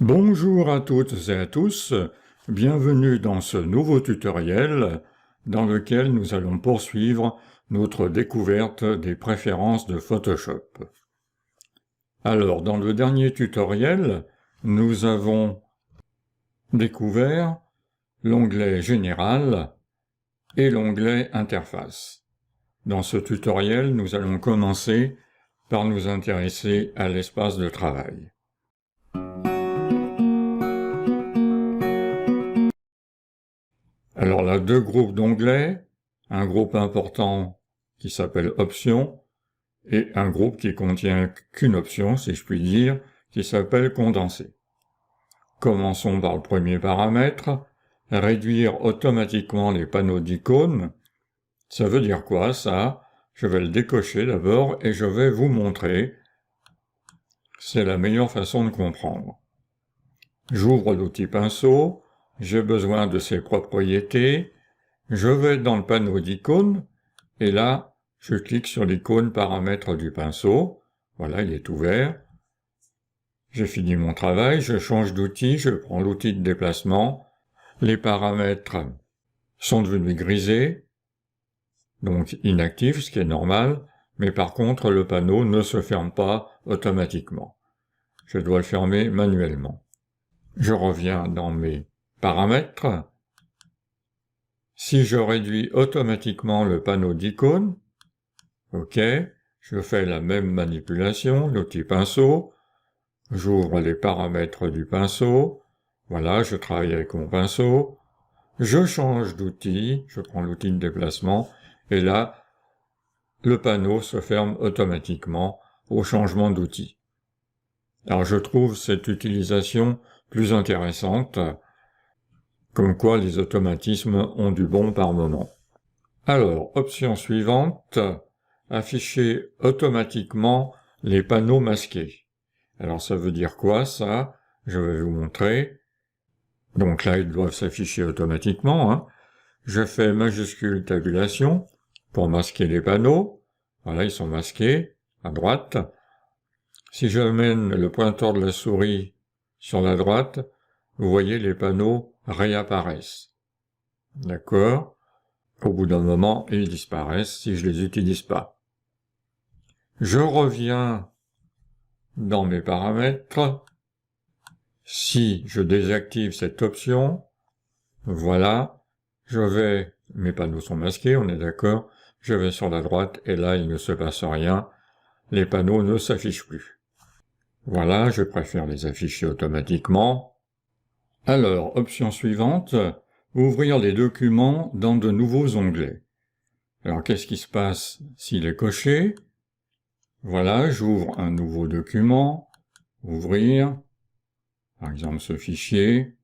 Bonjour à toutes et à tous, bienvenue dans ce nouveau tutoriel dans lequel nous allons poursuivre notre découverte des préférences de Photoshop. Alors, dans le dernier tutoriel, nous avons découvert l'onglet Général et l'onglet Interface. Dans ce tutoriel, nous allons commencer par nous intéresser à l'espace de travail. Alors là, deux groupes d'onglets, un groupe important qui s'appelle Options et un groupe qui contient qu'une option, si je puis dire, qui s'appelle Condenser. Commençons par le premier paramètre, réduire automatiquement les panneaux d'icônes. Ça veut dire quoi ça? Je vais le décocher d'abord et je vais vous montrer. C'est la meilleure façon de comprendre. J'ouvre l'outil pinceau, j'ai besoin de ses propriétés, je vais dans le panneau d'icônes, et là, je clique sur l'icône paramètres du pinceau. Voilà, il est ouvert. J'ai fini mon travail, je change d'outil, je prends l'outil de déplacement. Les paramètres sont devenus grisés, donc inactifs, ce qui est normal, mais par contre, le panneau ne se ferme pas automatiquement. Je dois le fermer manuellement. Je reviens dans mes paramètres. Si je réduis automatiquement le panneau d'icônes, OK, je fais la même manipulation, l'outil pinceau, j'ouvre les paramètres du pinceau, voilà, je travaille avec mon pinceau, je change d'outil, je prends l'outil de déplacement, et là, le panneau se ferme automatiquement au changement d'outil. Alors je trouve cette utilisation plus intéressante, comme quoi les automatismes ont du bon par moment. Alors, option suivante, afficher automatiquement les panneaux masqués. Alors ça veut dire quoi ça? Je vais vous montrer. Donc là, ils doivent s'afficher automatiquement. Hein. Je fais majuscule tabulation pour masquer les panneaux. Voilà, ils sont masqués à droite. Si j'amène le pointeur de la souris sur la droite, vous voyez les panneaux réapparaissent. D'accord? Au bout d'un moment, ils disparaissent si je les utilise pas. Je reviens dans mes paramètres. Si je désactive cette option, voilà, mes panneaux sont masqués, on est d'accord, je vais sur la droite et là, il ne se passe rien, les panneaux ne s'affichent plus. Voilà, je préfère les afficher automatiquement. Alors, option suivante, ouvrir les documents dans de nouveaux onglets. Alors, qu'est-ce qui se passe s'il est coché? Voilà, j'ouvre un nouveau document, ouvrir, par exemple ce fichier.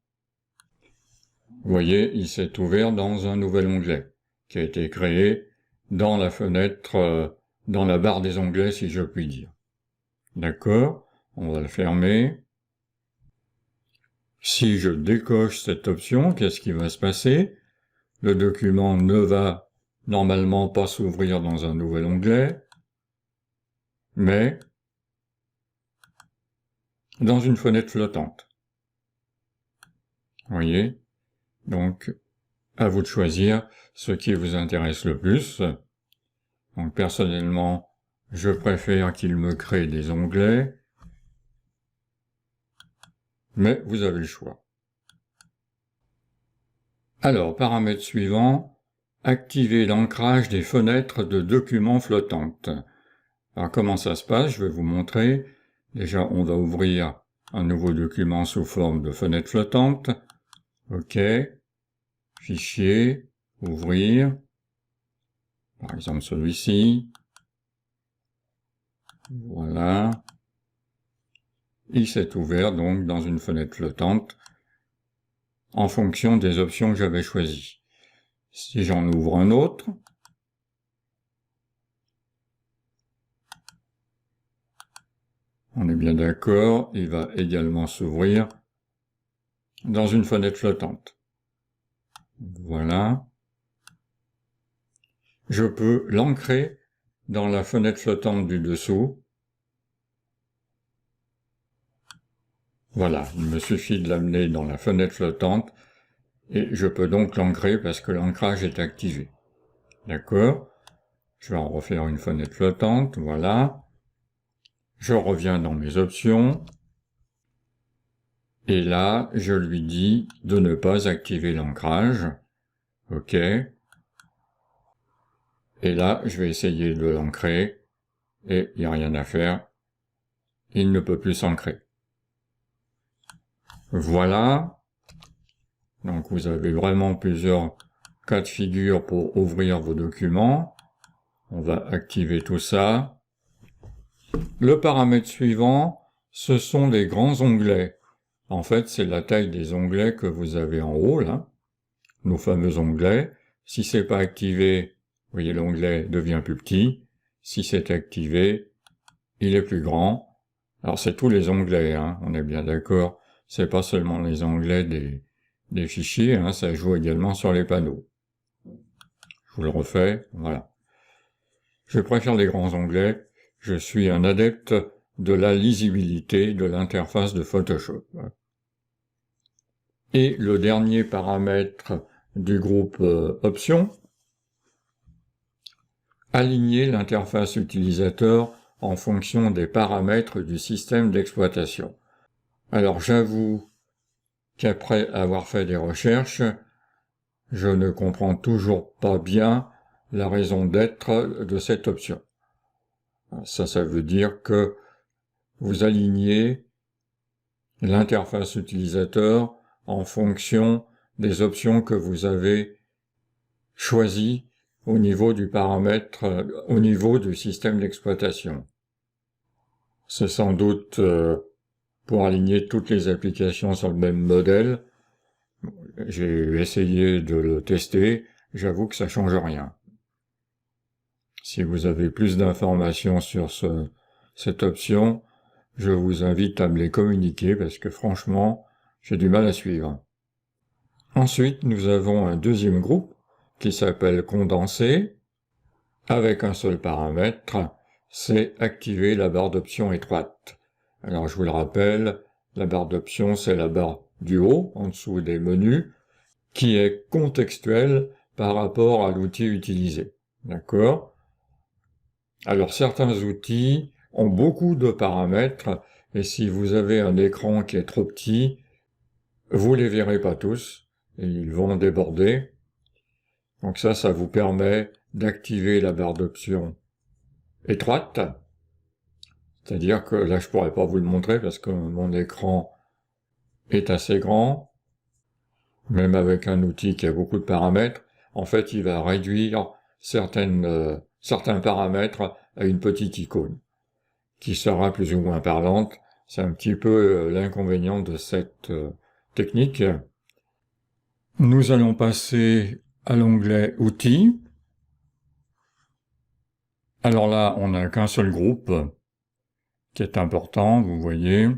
Vous voyez, il s'est ouvert dans un nouvel onglet qui a été créé dans la fenêtre, dans la barre des onglets, si je puis dire. D'accord, on va le fermer. Si je décoche cette option, qu'est-ce qui va se passer? Le document ne va normalement pas s'ouvrir dans un nouvel onglet, mais dans une fenêtre flottante. Vous voyez? Donc, à vous de choisir ce qui vous intéresse le plus. Donc, personnellement, je préfère qu'il me crée des onglets, mais vous avez le choix. Alors, paramètre suivant, activer l'ancrage des fenêtres de documents flottantes. Alors, comment ça se passe? Je vais vous montrer. Déjà, on va ouvrir un nouveau document sous forme de fenêtre flottante. OK. Fichier, ouvrir. Par exemple, celui-ci. Voilà. Il s'est ouvert donc dans une fenêtre flottante en fonction des options que j'avais choisies. Si j'en ouvre un autre, on est bien d'accord, il va également s'ouvrir dans une fenêtre flottante. Voilà. Je peux l'ancrer dans la fenêtre flottante du dessous. Voilà, il me suffit de l'amener dans la fenêtre flottante et je peux donc l'ancrer parce que l'ancrage est activé. D'accord? Je vais en refaire une fenêtre flottante, voilà. Je reviens dans mes options. Et là, je lui dis de ne pas activer l'ancrage. OK. Et là, je vais essayer de l'ancrer. Et il n'y a rien à faire. Il ne peut plus s'ancrer. Voilà. Donc vous avez vraiment plusieurs cas de figure pour ouvrir vos documents. On va activer tout ça. Le paramètre suivant, ce sont les grands onglets. En fait, c'est la taille des onglets que vous avez en haut, là. Nos fameux onglets. Si c'est pas activé, vous voyez, l'onglet devient plus petit. Si c'est activé, il est plus grand. Alors c'est tous les onglets, hein, on est bien d'accord. C'est pas seulement les onglets des fichiers, hein, ça joue également sur les panneaux. Je vous le refais, voilà. Je préfère les grands onglets. Je suis un adepte de la lisibilité de l'interface de Photoshop. Et le dernier paramètre du groupe Options, aligner l'interface utilisateur en fonction des paramètres du système d'exploitation. Alors j'avoue qu'après avoir fait des recherches, je ne comprends toujours pas bien la raison d'être de cette option. Ça veut dire que vous alignez l'interface utilisateur en fonction des options que vous avez choisies au niveau du paramètre, au niveau du système d'exploitation. C'est sans doute pour aligner toutes les applications sur le même modèle. J'ai essayé de le tester, j'avoue que ça change rien. Si vous avez plus d'informations sur cette option, je vous invite à me les communiquer parce que franchement, j'ai du mal à suivre. Ensuite, nous avons un deuxième groupe qui s'appelle condenser, avec un seul paramètre, c'est activer la barre d'options étroite. Alors je vous le rappelle, la barre d'options, c'est la barre du haut, en dessous des menus, qui est contextuelle par rapport à l'outil utilisé. D'accord? Alors certains outils ont beaucoup de paramètres, et si vous avez un écran qui est trop petit, vous les verrez pas tous, et ils vont déborder. Donc ça vous permet d'activer la barre d'options étroite, c'est-à-dire que là je pourrais pas vous le montrer parce que mon écran est assez grand, même avec un outil qui a beaucoup de paramètres, en fait il va réduire certains paramètres à une petite icône, qui sera plus ou moins parlante. C'est un petit peu l'inconvénient de cette technique. Nous allons passer à l'onglet Outils. Alors là, on n'a qu'un seul groupe, qui est important, vous voyez.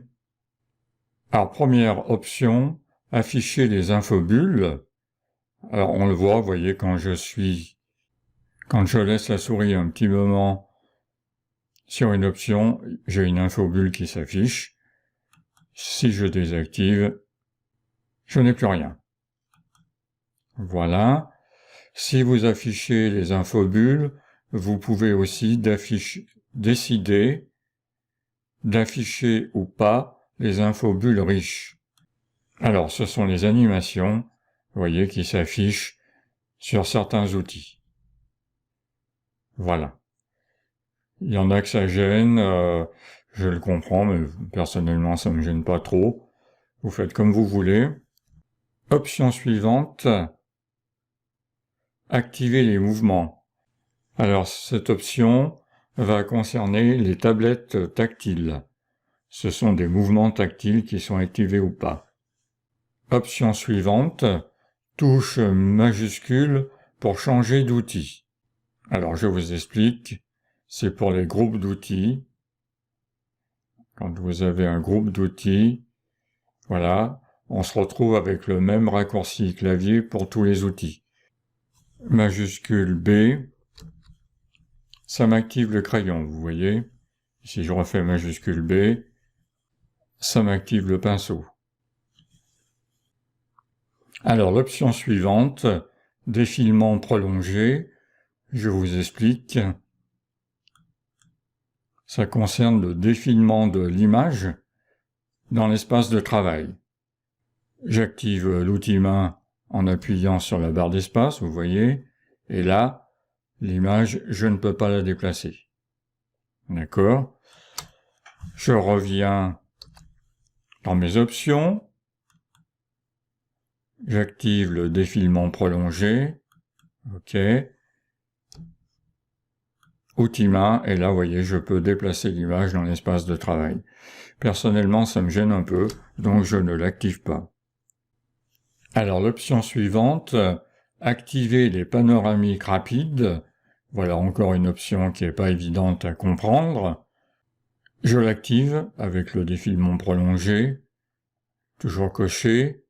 Alors, première option, afficher les infobulles. Alors, on le voit, vous voyez, quand je laisse la souris un petit moment sur une option, j'ai une infobulle qui s'affiche. Si je désactive, je n'ai plus rien. Voilà. Si vous affichez les infobulles, vous pouvez aussi décider d'afficher ou pas les infobulles riches. Alors, ce sont les animations, vous voyez, qui s'affichent sur certains outils. Voilà. Il y en a que ça gêne, je le comprends, mais personnellement, ça me gêne pas trop. Vous faites comme vous voulez. Option suivante, activer les mouvements. Alors, cette option va concerner les tablettes tactiles. Ce sont des mouvements tactiles qui sont activés ou pas. Option suivante, touche majuscule pour changer d'outil. Alors je vous explique, c'est pour les groupes d'outils. Quand vous avez un groupe d'outils, voilà, on se retrouve avec le même raccourci clavier pour tous les outils. Majuscule B, ça m'active le crayon, vous voyez. Si je refais majuscule B, ça m'active le pinceau. Alors l'option suivante, défilement prolongé, je vous explique. Ça concerne le défilement de l'image dans l'espace de travail. J'active l'outil main en appuyant sur la barre d'espace, vous voyez, et là, l'image, je ne peux pas la déplacer. D'accord? Je reviens dans mes options. J'active le défilement prolongé. OK. Outil main, et là, vous voyez, je peux déplacer l'image dans l'espace de travail. Personnellement, ça me gêne un peu, donc je ne l'active pas. Alors, l'option suivante, activer les panoramiques rapides. Voilà encore une option qui n'est pas évidente à comprendre. Je l'active avec le défilement prolongé, toujours coché.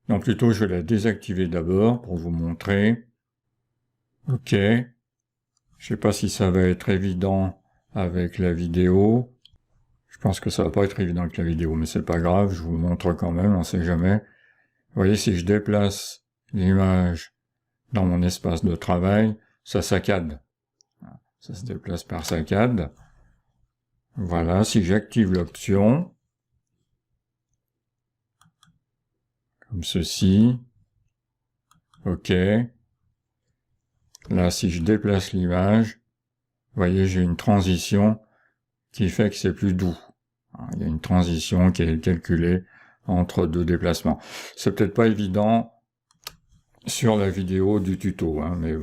Non, plutôt je vais la désactiver d'abord pour vous montrer. OK. Je sais pas si ça va être évident avec la vidéo. Je pense que ça va pas être évident avec la vidéo, mais c'est pas grave, je vous montre quand même, on sait jamais. Vous voyez, si je déplace l'image dans mon espace de travail, ça saccade. Ça se déplace par saccade. Voilà, si j'active l'option, comme ceci, OK. Là, si je déplace l'image, vous voyez, j'ai une transition qui fait que c'est plus doux. Il y a une transition qui est calculée entre deux déplacements. C'est peut-être pas évident sur la vidéo du tuto, mais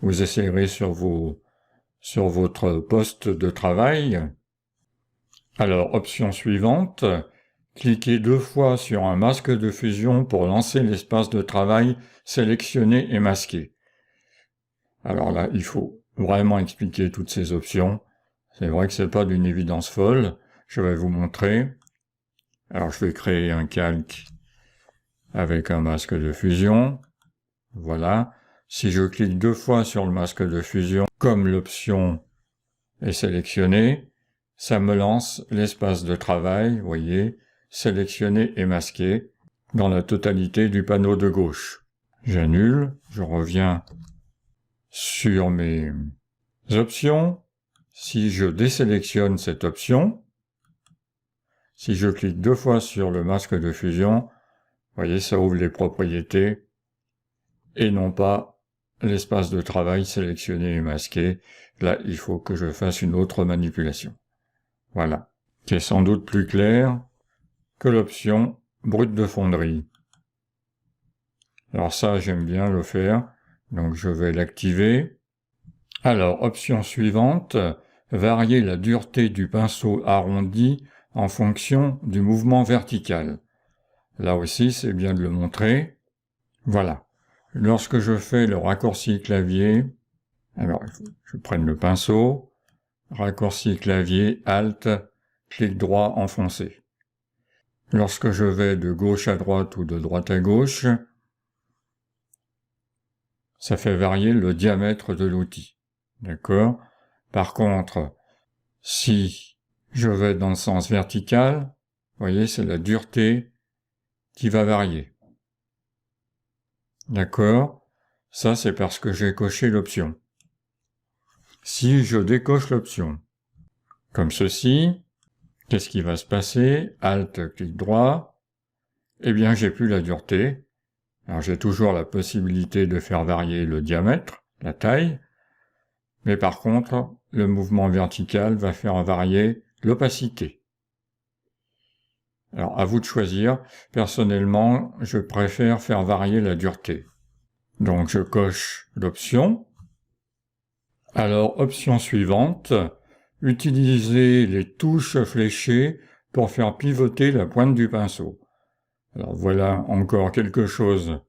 vous essayerez sur votre poste de travail. Alors, option suivante, cliquez 2 fois sur un masque de fusion pour lancer l'espace de travail sélectionné et masqué. Alors là, il faut vraiment expliquer toutes ces options. C'est vrai que c'est pas d'une évidence folle. Je vais vous montrer. Alors, je vais créer un calque avec un masque de fusion. Voilà. Si je clique 2 fois sur le masque de fusion, comme l'option est sélectionnée, ça me lance l'espace de travail, vous voyez, sélectionné et masqué, dans la totalité du panneau de gauche. J'annule, je reviens sur mes options. Si je désélectionne cette option, si je clique 2 fois sur le masque de fusion, vous voyez, ça ouvre les propriétés et non pas l'espace de travail sélectionné et masqué. Là, il faut que je fasse une autre manipulation. Voilà, qui est sans doute plus clair que l'option brute de fonderie. Alors ça, j'aime bien le faire, donc je vais l'activer. Alors, option suivante, varier la dureté du pinceau arrondi en fonction du mouvement vertical. Là aussi, c'est bien de le montrer. Voilà. Lorsque je fais le raccourci clavier, alors je prenne le pinceau, raccourci clavier, Alt, clic droit enfoncé. Lorsque je vais de gauche à droite ou de droite à gauche, ça fait varier le diamètre de l'outil. D'accord? Par contre, si je vais dans le sens vertical, vous voyez, c'est la dureté qui va varier. D'accord? Ça, c'est parce que j'ai coché l'option. Si je décoche l'option, comme ceci, qu'est-ce qui va se passer? Alt, clic droit. Eh bien, j'ai plus la dureté. Alors, j'ai toujours la possibilité de faire varier le diamètre, la taille. Mais par contre, le mouvement vertical va faire varier l'opacité. Alors, à vous de choisir. Personnellement, je préfère faire varier la dureté. Donc, je coche l'option. Alors, option suivante, utiliser les touches fléchées pour faire pivoter la pointe du pinceau. Alors, voilà encore quelque chose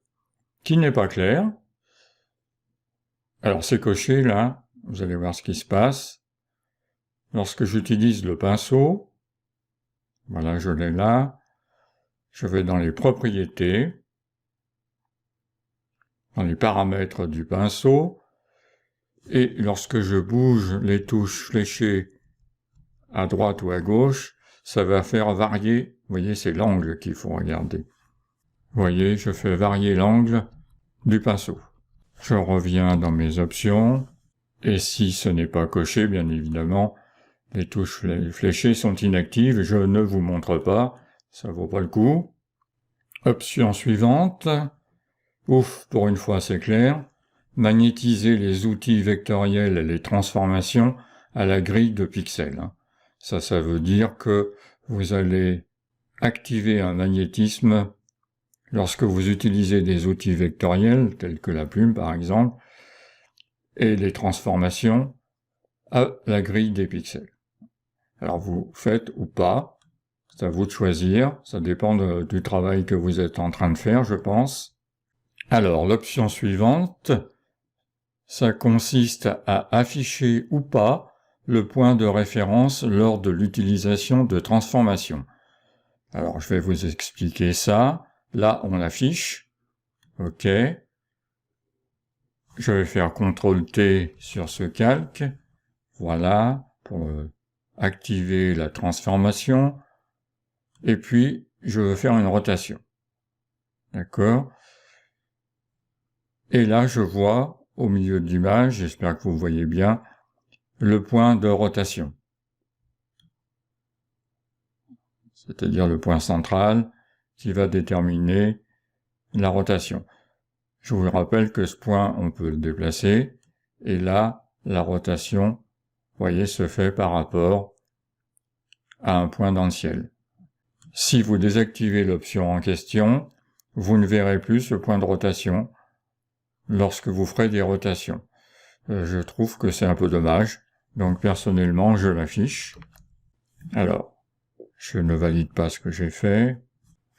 qui n'est pas clair. Alors, c'est coché là. Vous allez voir ce qui se passe. Lorsque j'utilise le pinceau, voilà, je l'ai là. Je vais dans les propriétés, dans les paramètres du pinceau, et lorsque je bouge les touches fléchées à droite ou à gauche, ça va faire varier, vous voyez, c'est l'angle qu'il faut regarder. Vous voyez, je fais varier l'angle du pinceau. Je reviens dans mes options, et si ce n'est pas coché, bien évidemment, les touches fléchées sont inactives, je ne vous montre pas, ça vaut pas le coup. Option suivante, ouf, pour une fois c'est clair, magnétiser les outils vectoriels et les transformations à la grille de pixels. Ça veut dire que vous allez activer un magnétisme lorsque vous utilisez des outils vectoriels, tels que la plume par exemple, et les transformations à la grille des pixels. Alors vous faites ou pas, c'est à vous de choisir, ça dépend du travail que vous êtes en train de faire, je pense. Alors l'option suivante, ça consiste à afficher ou pas le point de référence lors de l'utilisation de transformation. Alors je vais vous expliquer ça. Là on affiche, ok. Je vais faire CTRL-T sur ce calque, voilà, pour activer la transformation. Et puis, je veux faire une rotation. D'accord? Et là, je vois, au milieu de l'image, j'espère que vous voyez bien, le point de rotation. C'est-à-dire le point central qui va déterminer la rotation. Je vous rappelle que ce point, on peut le déplacer. Et là, la rotation, vous voyez, se fait par rapport à un point dans le ciel. Si vous désactivez l'option en question, vous ne verrez plus ce point de rotation lorsque vous ferez des rotations. Je trouve que c'est un peu dommage, donc personnellement je l'affiche. Alors, je ne valide pas ce que j'ai fait,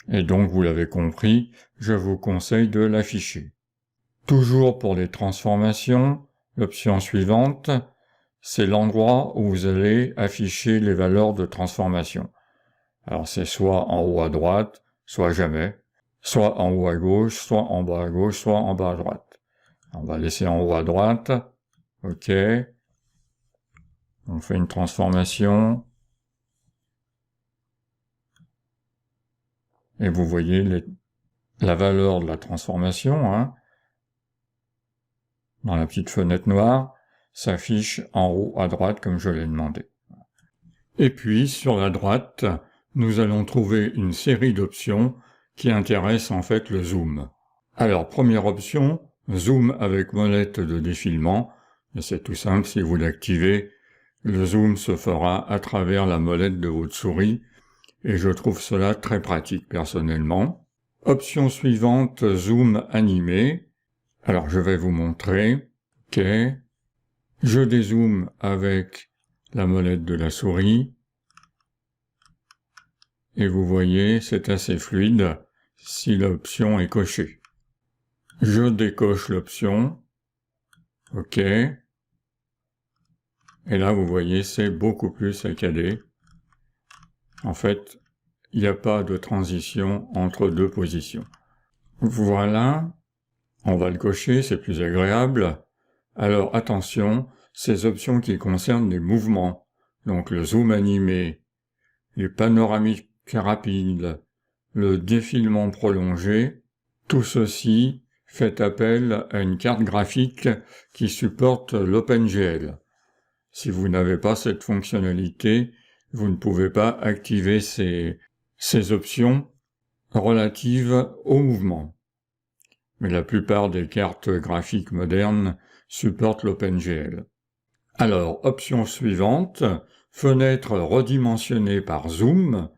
et donc vous l'avez compris, je vous conseille de l'afficher. Toujours pour les transformations, l'option suivante, c'est l'endroit où vous allez afficher les valeurs de transformation. Alors c'est soit en haut à droite, soit jamais, soit en haut à gauche, soit en bas à gauche, soit en bas à droite. On va laisser en haut à droite, ok. On fait une transformation. Et vous voyez la valeur de la transformation, hein, dans la petite fenêtre noire, s'affiche en haut à droite comme je l'ai demandé. Et puis, sur la droite, nous allons trouver une série d'options qui intéressent en fait le zoom. Alors, première option, zoom avec molette de défilement. C'est tout simple, si vous l'activez, le zoom se fera à travers la molette de votre souris, et je trouve cela très pratique personnellement. Option suivante, zoom animé. Alors, je vais vous montrer. Ok. Je dézoome avec la molette de la souris. Et vous voyez, c'est assez fluide si l'option est cochée. Je décoche l'option. OK. Et là, vous voyez, c'est beaucoup plus saccadé. En fait, il n'y a pas de transition entre deux positions. Voilà. On va le cocher, c'est plus agréable. Alors, attention, ces options qui concernent les mouvements, donc le zoom animé, les panoramiques rapides, le défilement prolongé, tout ceci fait appel à une carte graphique qui supporte l'OpenGL. Si vous n'avez pas cette fonctionnalité, vous ne pouvez pas activer ces options relatives au mouvement. Mais la plupart des cartes graphiques modernes supportent l'OpenGL. Alors, option suivante, fenêtre redimensionnée par zoom.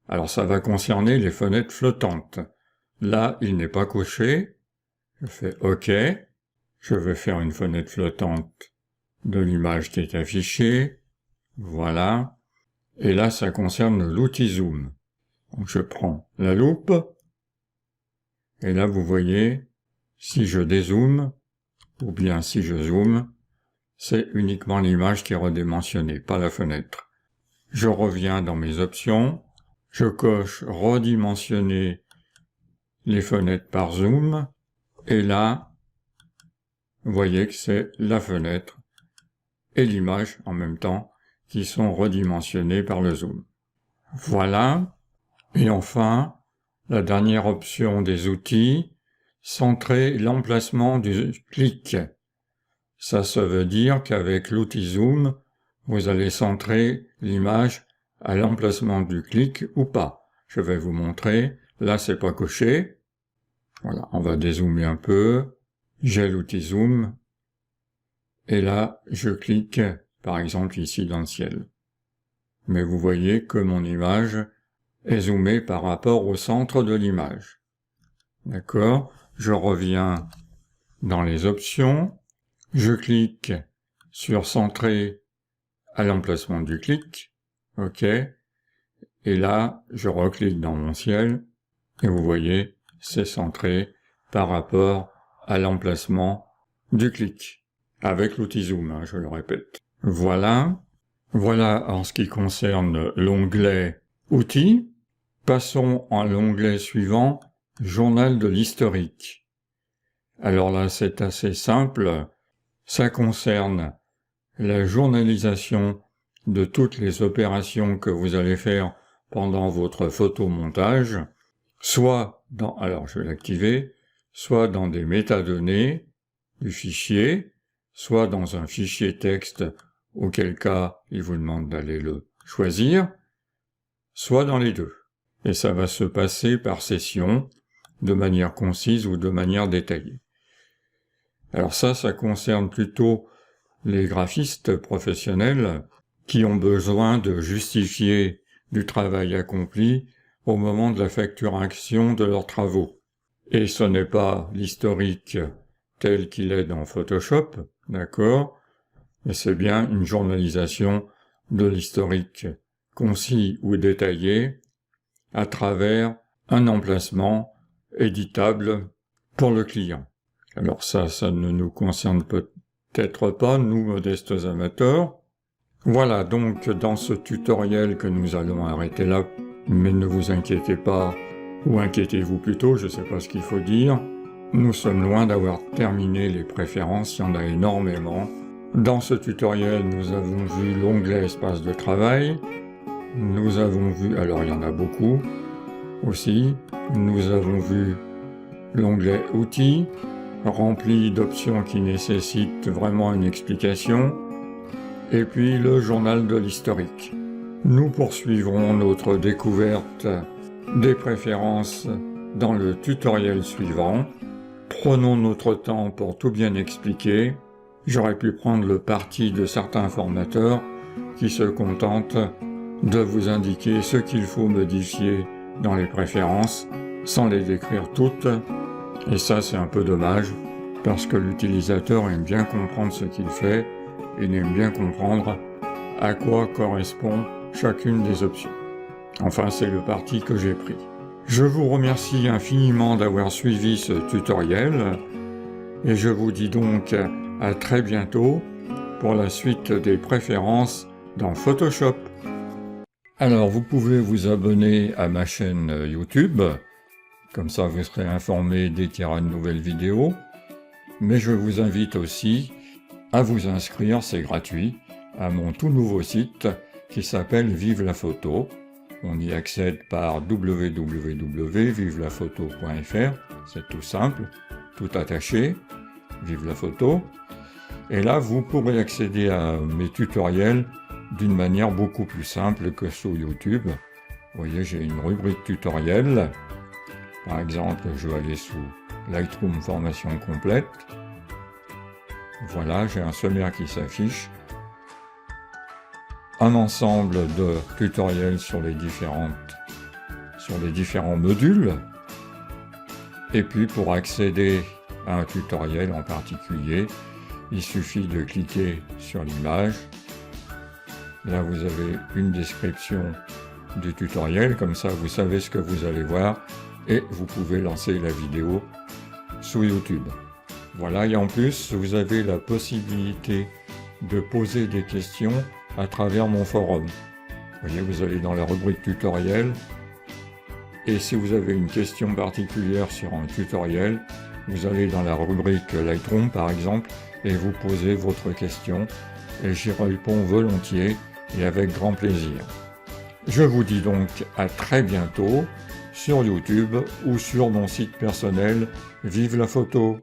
Alors ça va concerner les fenêtres flottantes. Là, il n'est pas coché. Je fais OK. Je vais faire une fenêtre flottante de l'image qui est affichée. Voilà. Et là, ça concerne l'outil zoom. Donc je prends la loupe. Et là, vous voyez, si je dézoome, ou bien si je zoome, c'est uniquement l'image qui est redimensionnée, pas la fenêtre. Je reviens dans mes options. Je coche redimensionner les fenêtres par zoom. Et là, vous voyez que c'est la fenêtre et l'image en même temps qui sont redimensionnés par le zoom. Voilà. Et enfin, la dernière option des outils, centrer l'emplacement du clic. Ça veut dire qu'avec l'outil Zoom, vous allez centrer l'image à l'emplacement du clic ou pas. Je vais vous montrer. Là, c'est pas coché. Voilà, on va dézoomer un peu. J'ai l'outil Zoom. Et là, je clique, par exemple, ici dans le ciel. Mais vous voyez que mon image est zoomée par rapport au centre de l'image. D'accord? Je reviens dans les options. Je clique sur centrer à l'emplacement du clic. OK. Et là, je reclique dans mon ciel. Et vous voyez, c'est centré par rapport à l'emplacement du clic. Avec l'outil Zoom, hein, je le répète. Voilà. Voilà en ce qui concerne l'onglet Outils. Passons à l'onglet suivant, Journal de l'historique. Alors là, c'est assez simple. Ça concerne la journalisation de toutes les opérations que vous allez faire pendant votre photomontage, soit dans, alors je vais l'activer, soit dans des métadonnées du fichier, soit dans un fichier texte, auquel cas il vous demande d'aller le choisir, soit dans les deux. Et ça va se passer par session, de manière concise ou de manière détaillée. Alors ça concerne plutôt les graphistes professionnels qui ont besoin de justifier du travail accompli au moment de la facturation de leurs travaux. Et ce n'est pas l'historique tel qu'il est dans Photoshop, d'accord, mais c'est bien une journalisation de l'historique concis ou détaillé à travers un emplacement éditable pour le client. Alors ça ne nous concerne peut-être pas, nous, modestes amateurs. Voilà donc dans ce tutoriel que nous allons arrêter là, mais ne vous inquiétez pas, ou inquiétez-vous plutôt, je ne sais pas ce qu'il faut dire. Nous sommes loin d'avoir terminé les préférences, il y en a énormément. Dans ce tutoriel, nous avons vu l'onglet espace de travail. Nous avons vu, alors il y en a beaucoup aussi, nous avons vu l'onglet outils, rempli d'options qui nécessitent vraiment une explication, et puis le journal de l'historique. Nous poursuivrons notre découverte des préférences dans le tutoriel suivant. Prenons notre temps pour tout bien expliquer. J'aurais pu prendre le parti de certains formateurs qui se contentent de vous indiquer ce qu'il faut modifier dans les préférences sans les décrire toutes. Et ça, c'est un peu dommage, parce que l'utilisateur aime bien comprendre ce qu'il fait, et aime bien comprendre à quoi correspond chacune des options. Enfin, c'est le parti que j'ai pris. Je vous remercie infiniment d'avoir suivi ce tutoriel, et je vous dis donc à très bientôt pour la suite des préférences dans Photoshop. Alors, vous pouvez vous abonner à ma chaîne YouTube, comme ça vous serez informé dès qu'il y aura une nouvelle vidéo. Mais je vous invite aussi à vous inscrire, c'est gratuit, à mon tout nouveau site qui s'appelle Vive la photo. On y accède par www.vivelaphoto.fr, c'est tout simple, tout attaché, Vive la photo. Et là, vous pourrez accéder à mes tutoriels d'une manière beaucoup plus simple que sur YouTube. Vous voyez, j'ai une rubrique tutoriel. Par exemple, je vais aller sous Lightroom formation complète. Voilà, j'ai un sommaire qui s'affiche. Un ensemble de tutoriels sur les différents modules. Et puis pour accéder à un tutoriel en particulier, il suffit de cliquer sur l'image. Là, vous avez une description du tutoriel, comme ça vous savez ce que vous allez voir et vous pouvez lancer la vidéo sur YouTube. Voilà, et en plus, vous avez la possibilité de poser des questions à travers mon forum. Vous voyez, vous allez dans la rubrique tutoriel, et si vous avez une question particulière sur un tutoriel, vous allez dans la rubrique Lightroom par exemple, et vous posez votre question, et j'y réponds volontiers et avec grand plaisir. Je vous dis donc à très bientôt sur YouTube ou sur mon site personnel Vive la photo.